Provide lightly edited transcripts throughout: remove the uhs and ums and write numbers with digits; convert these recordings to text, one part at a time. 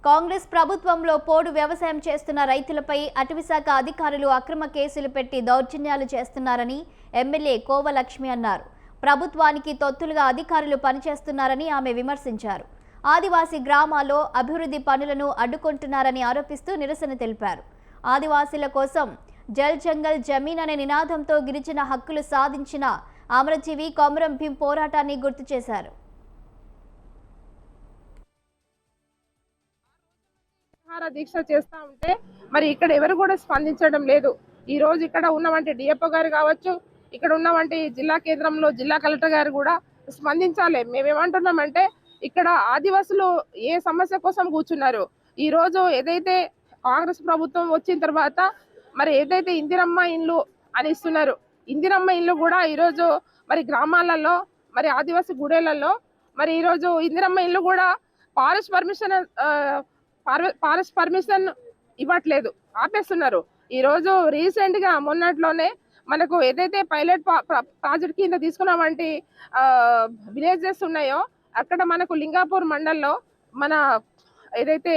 కాంగ్రెస్ ప్రభుత్వంలో పోడు వ్యవసాయం చేస్తున్న రైతులపై అటవీశాఖ అధికారులు అక్రమ కేసులు పెట్టి దౌర్జన్యాలు చేస్తున్నారని ఎమ్మెల్యే కోవలక్ష్మి అన్నారు. ప్రభుత్వానికి తొత్తులుగా అధికారులు పనిచేస్తున్నారని ఆమె విమర్శించారు. ఆదివాసీ గ్రామాల్లో అభివృద్ధి పనులను అడ్డుకుంటున్నారని ఆరోపిస్తూ నిరసన తెలిపారు. ఆదివాసీల కోసం జల్ జంగల్ జమీన్ అనే నినాదంతో గిరిజన హక్కులు సాధించిన అమరజీవి కొమరం భీం పోరాటాన్ని గుర్తు చేశారు. దీక్ష చేస్తా ఉంటే మరి ఇక్కడ ఎవరు కూడా స్పందించడం లేదు. ఈ రోజు ఇక్కడ ఉన్నవంటి డిఎఫ్ఓ గారు కావచ్చు, ఇక్కడ ఉన్నవంటి జిల్లా కేంద్రంలో జిల్లా కలెక్టర్ గారు కూడా స్పందించాలి. మేమేమంటున్నామంటే ఇక్కడ ఆదివాసులు ఏ సమస్య కోసం కూర్చున్నారు, ఈ రోజు ఏదైతే కాంగ్రెస్ ప్రభుత్వం వచ్చిన తర్వాత మరి ఏదైతే ఇందిరమ్మ ఇండ్లు అని ఇస్తున్నారు, ఇందిరమ్మ ఇండ్లు కూడా ఈరోజు మరి గ్రామాలలో మరి ఆదివాసీ గుడేలలో మరి ఈరోజు ఇందిరమ్మ ఇండ్లు కూడా ఫారెస్ట్ పర్మిషన్ ఇవ్వట్లేదు, ఆపేస్తున్నారు. ఈ రోజు రీసెంట్ గా మొన్నట్లోనే మనకు ఏదైతే పైలట్ ప్రాజెక్ట్ కింద తీసుకున్నామంటే విలేజెస్ ఉన్నాయో అక్కడ మనకు లింగాపూర్ మండల్లో మన ఏదైతే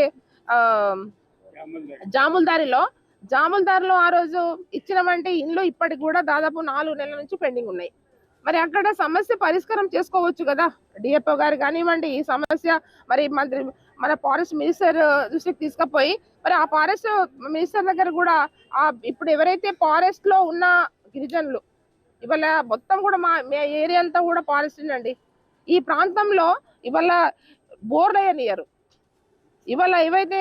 జాముల్దారిలో ఆ రోజు ఇచ్చినవంటి ఇండ్లు ఇప్పటికి కూడా దాదాపు 4 నెలల నుంచి పెండింగ్ ఉన్నాయి. మరి అక్కడ సమస్య పరిష్కారం చేసుకోవచ్చు కదా. డిఎఫ్ఓ గారు కానివ్వండి ఈ సమస్య మరి మన ఫారెస్ట్ మినిస్టర్ దృష్టికి తీసుకుపోయి మరి ఆ ఫారెస్ట్ మినిస్టర్ దగ్గర కూడా ఇప్పుడు ఎవరైతే ఫారెస్ట్ లో ఉన్న గిరిజనులు ఇవాళ మొత్తం కూడా మా ఏరియా అంతా కూడా ఫారెస్ట్ అండి. ఈ ప్రాంతంలో ఇవాళ బోర్లు వేయనియరు. ఇవాళ ఏవైతే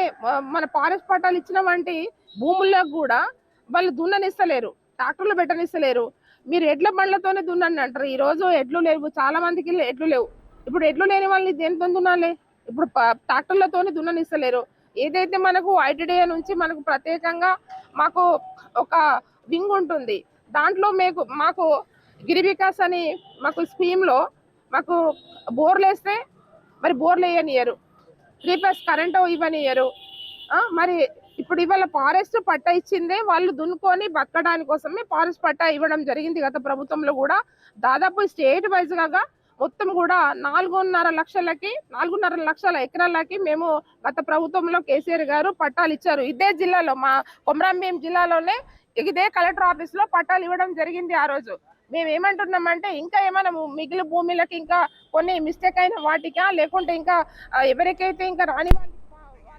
మన ఫారెస్ట్ పట్టాలు ఇచ్చినవంటి భూముల్లో కూడా వాళ్ళు దున్ననిస్తలేరు, ట్రాక్టర్లు పెట్టనిస్తలేరు. మీరు ఎడ్ల బండ్లతోనే దున్నండి అంటారు. ఈ రోజు ఎడ్లు లేవు, చాలా మందికి ఎడ్లు లేవు. ఇప్పుడు ఎడ్లు లేని వాళ్ళని దేనితో దున్నాలి? ఇప్పుడు ట్రాక్టర్లతోనే దున్ననిస్తలేరు. ఏదైతే మనకు ఐటీడీఏ నుంచి మనకు ప్రత్యేకంగా మాకు ఒక వింగ్ ఉంటుంది, దాంట్లో మాకు గిరి వికాస్ అని మాకు స్కీమ్లో మాకు బోర్లు వేస్తే మరి బోర్లు వేయనియరు, 3+ కరెంటు ఇవ్వనియరు. మరి ఇప్పుడు ఇవాళ ఫారెస్ట్ పట్టా ఇచ్చిందే వాళ్ళు దున్నుకొని బతకడానికి కోసమే ఫారెస్ట్ పట్టా ఇవ్వడం జరిగింది గత ప్రభుత్వంలో కూడా. దాదాపు స్టేట్ వైజ్ గా మొత్తం కూడా 4.5 లక్షల ఎకరాలకి మేము గత ప్రభుత్వంలో కేసీఆర్ గారు పట్టాలు ఇచ్చారు. ఇదే జిల్లాలో మా కొమరం భీం జిల్లాలోనే ఇదే కలెక్టర్ ఆఫీస్ లో పట్టాలు ఇవ్వడం జరిగింది. ఆ రోజు మేము ఏమంటున్నామంటే ఇంకా ఏమైనా మిగిలిన భూములకి ఇంకా కొన్ని మిస్టేక్ అయిన వాటికా లేకుంటే ఇంకా ఎవరికైతే ఇంకా రాని